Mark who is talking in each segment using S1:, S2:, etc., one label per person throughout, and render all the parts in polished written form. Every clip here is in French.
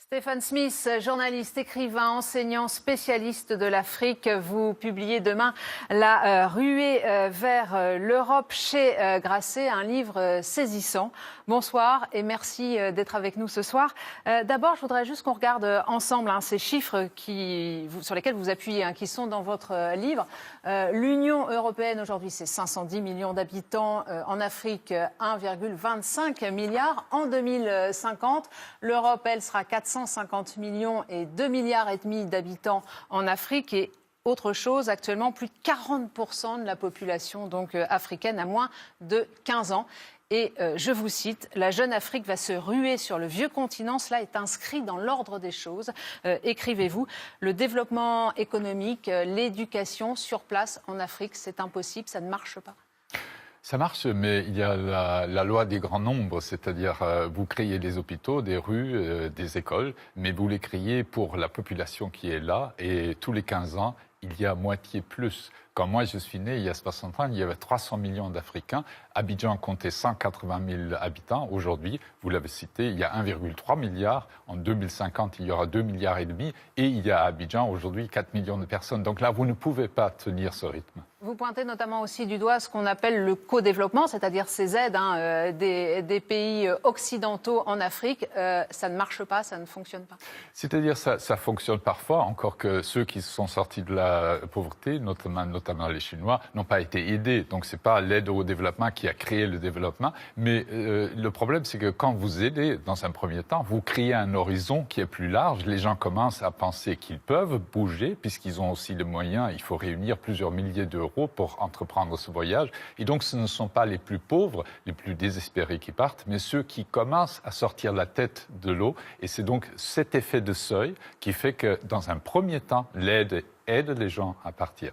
S1: Stephen Smith, journaliste, écrivain, enseignant, spécialiste de l'Afrique. Vous publiez demain La ruée vers l'Europe chez Grasset, un livre saisissant. Bonsoir et merci d'être avec nous ce soir. D'abord, je voudrais juste qu'on regarde ensemble ces chiffres sur lesquels vous appuyez, qui sont dans votre livre. L'Union européenne aujourd'hui, c'est 510 millions d'habitants. En Afrique, 1,25 milliard. En 2050, l'Europe, elle, sera 450 millions et 2,5 milliards d'habitants en Afrique. Et autre chose, actuellement, plus de 40% de la population africaine a moins de 15 ans. Et je vous cite, « La jeune Afrique va se ruer sur le vieux continent. Cela est inscrit dans l'ordre des choses. » Écrivez-vous, le développement économique, l'éducation sur place en Afrique, c'est impossible, ça ne marche pas.
S2: Ça marche, mais il y a la loi des grands nombres, c'est-à-dire vous créez des hôpitaux, des rues, des écoles, mais vous les créez pour la population qui est là, et tous les 15 ans, il y a moitié plus. Quand moi je suis né, il y a 60 ans, il y avait 300 millions d'Africains. Abidjan comptait 180 000 habitants. Aujourd'hui, vous l'avez cité, il y a 1,3 milliard. En 2050, il y aura 2,5 milliards. Et il y a à Abidjan aujourd'hui 4 millions de personnes. Donc là, vous ne pouvez pas tenir ce rythme.
S1: Vous pointez notamment aussi du doigt ce qu'on appelle le co-développement, c'est-à-dire ces aides des pays occidentaux en Afrique. Ça ne marche pas, ça ne fonctionne pas.
S2: C'est-à-dire ça fonctionne parfois, encore que ceux qui sont sortis de la pauvreté, notamment les Chinois, n'ont pas été aidés. Donc ce n'est pas l'aide au développement qui a créé le développement. Mais le problème, c'est que quand vous aidez, dans un premier temps, vous créez un horizon qui est plus large. Les gens commencent à penser qu'ils peuvent bouger, puisqu'ils ont aussi les moyens. Il faut réunir plusieurs milliers d'euros pour entreprendre ce voyage. Et donc, ce ne sont pas les plus pauvres, les plus désespérés qui partent, mais ceux qui commencent à sortir la tête de l'eau. Et c'est donc cet effet de seuil qui fait que, dans un premier temps, l'aide aide les gens à partir.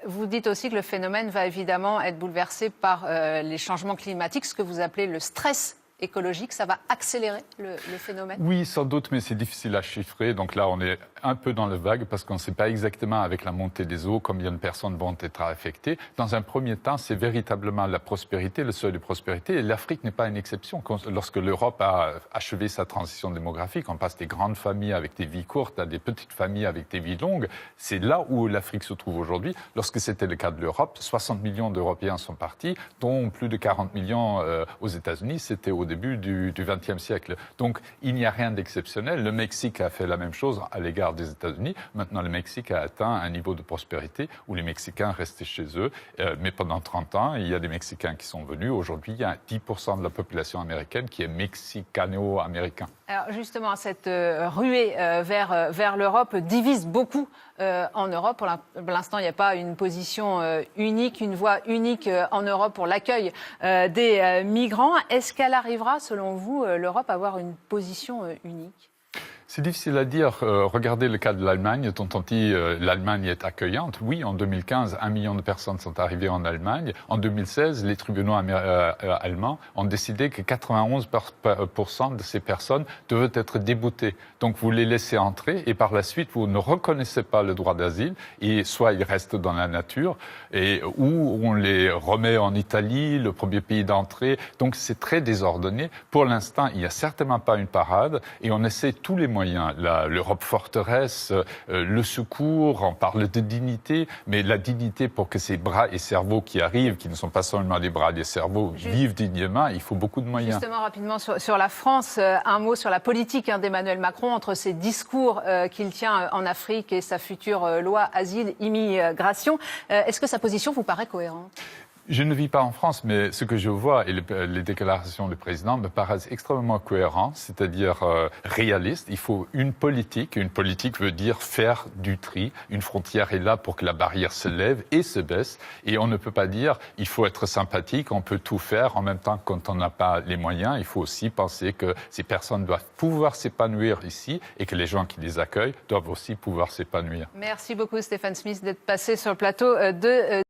S1: Vous dites aussi que le phénomène va évidemment être bouleversé par les changements climatiques, ce que vous appelez le stress écologique. Ça va accélérer le phénomène? Oui,
S2: sans doute, mais c'est difficile à chiffrer. Donc là, on est un peu dans le vague parce qu'on ne sait pas exactement avec la montée des eaux combien de personnes vont être affectées. Dans un premier temps, c'est véritablement la prospérité, le seuil de prospérité. Et l'Afrique n'est pas une exception. Lorsque l'Europe a achevé sa transition démographique, on passe des grandes familles avec des vies courtes à des petites familles avec des vies longues. C'est là où l'Afrique se trouve aujourd'hui. Lorsque c'était le cas de l'Europe, 60 millions d'Européens sont partis, dont plus de 40 millions aux États-Unis. C'était au début du XXe siècle. Donc, il n'y a rien d'exceptionnel. Le Mexique a fait la même chose à l'égard des États-Unis. Maintenant, le Mexique a atteint un niveau de prospérité où les Mexicains restaient chez eux. Mais pendant 30 ans, il y a des Mexicains qui sont venus. Aujourd'hui, il y a 10% de la population américaine qui est mexicano-américain.
S1: Alors justement, cette ruée vers l'Europe divise beaucoup en Europe. Pour l'instant, il n'y a pas une position unique, une voie unique en Europe pour l'accueil des migrants. Est-ce qu'elle arrivera, selon vous, l'Europe, à avoir une position unique ?
S2: C'est difficile à dire. Regardez le cas de l'Allemagne, dont on dit l'Allemagne est accueillante. Oui, en 2015, 1 million de personnes sont arrivées en Allemagne. En 2016, les tribunaux allemands ont décidé que 91% de ces personnes devaient être déboutées. Donc vous les laissez entrer et par la suite, vous ne reconnaissez pas le droit d'asile et soit ils restent dans la nature ou on les remet en Italie, le premier pays d'entrée. Donc c'est très désordonné. Pour l'instant, il n'y a certainement pas une parade et on essaie tous les moyens. L'Europe forteresse, le secours, on parle de dignité, mais la dignité pour que ces bras et cerveaux qui arrivent, qui ne sont pas seulement des bras et des cerveaux, vivent dignement, il faut beaucoup de moyens.
S1: Justement, rapidement, sur la France, un mot sur la politique d'Emmanuel Macron, entre ses discours qu'il tient en Afrique et sa future loi asile-immigration. Est-ce que sa position vous paraît cohérente ?
S2: Je ne vis pas en France, mais ce que je vois et les déclarations du président me paraissent extrêmement cohérentes, c'est-à-dire réalistes. Il faut une politique. Une politique veut dire faire du tri. Une frontière est là pour que la barrière se lève et se baisse. Et on ne peut pas dire il faut être sympathique, on peut tout faire. En même temps, quand on n'a pas les moyens, il faut aussi penser que ces personnes doivent pouvoir s'épanouir ici et que les gens qui les accueillent doivent aussi pouvoir s'épanouir.
S1: Merci beaucoup Stephen Smith d'être passé sur le plateau de